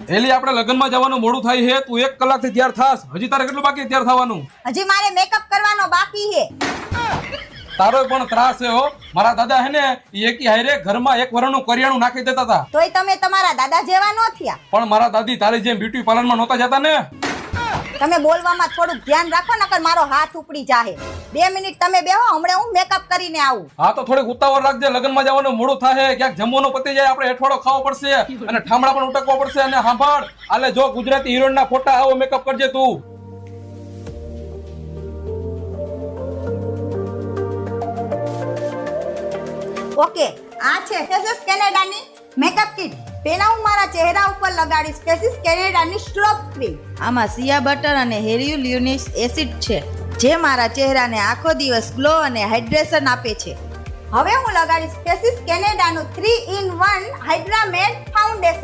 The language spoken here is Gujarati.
એલી આપણે લગ્નમાં જવાનું મોડું થાય છે, તું 1 કલાકથી તૈયાર થાસ. હજી તારે કેટલું બાકી તૈયાર થવાનું? હજી મારે મેકઅપ કરવાનો બાકી છે. તારો પણ ત્રાસ છે હો. મારા દાદા હે ને ઈ એકી હારે ઘરમાં 1 વર્ષનું કરિયાણું નાખી દેતા હતા. તોય તમે તમારા દાદા જેવા ન થયા. પણ મારા દાદી તારી જેમ બ્યુટી પાર્લરમાં નહોતા જતા ને. તમે બોલવામાં થોડુંક ધ્યાન રાખો નકર મારો હાથ ઉપડી જાહે. 2 મિનિટ તમે બેહો, હમણાં હું મેકઅપ કરીને આવું. હા તો થોડીક ઉતાવળ રાખજે, લગ્નમાં જવાનું મોડું થાય, ક્યાંક જમવાનું પતી જાય, આપણે હેઠવાડો ખાવો પડશે અને ઠામડા પણ ઉટકવા પડશે. અને સાંભળ, આલે જો ગુજરાતી હિરોઈનના ફોટા આવો મેકઅપ કરજે તું. ઓકે, આ છે ફેસીસ કેનેડાની મેકઅપ કિટ. પેલા હું મારા ચહેરા ઉપર લગાડીશ ફેસીસ કેનેડાની સ્ટ્રોપ ક્રીમ. આમાં સિયા બટર અને હેલ્યુરોનિક એસિડ છે, જે મારા ચહેરાને આખો દિવસ ગ્લો અને હાઇડ્રેશન આપે છે. હવે હું લગાડીશ ફેસીસ કેનેડાનું 3 in 1 હાઇડ્રા મેટ ફાઉન્ડેશન.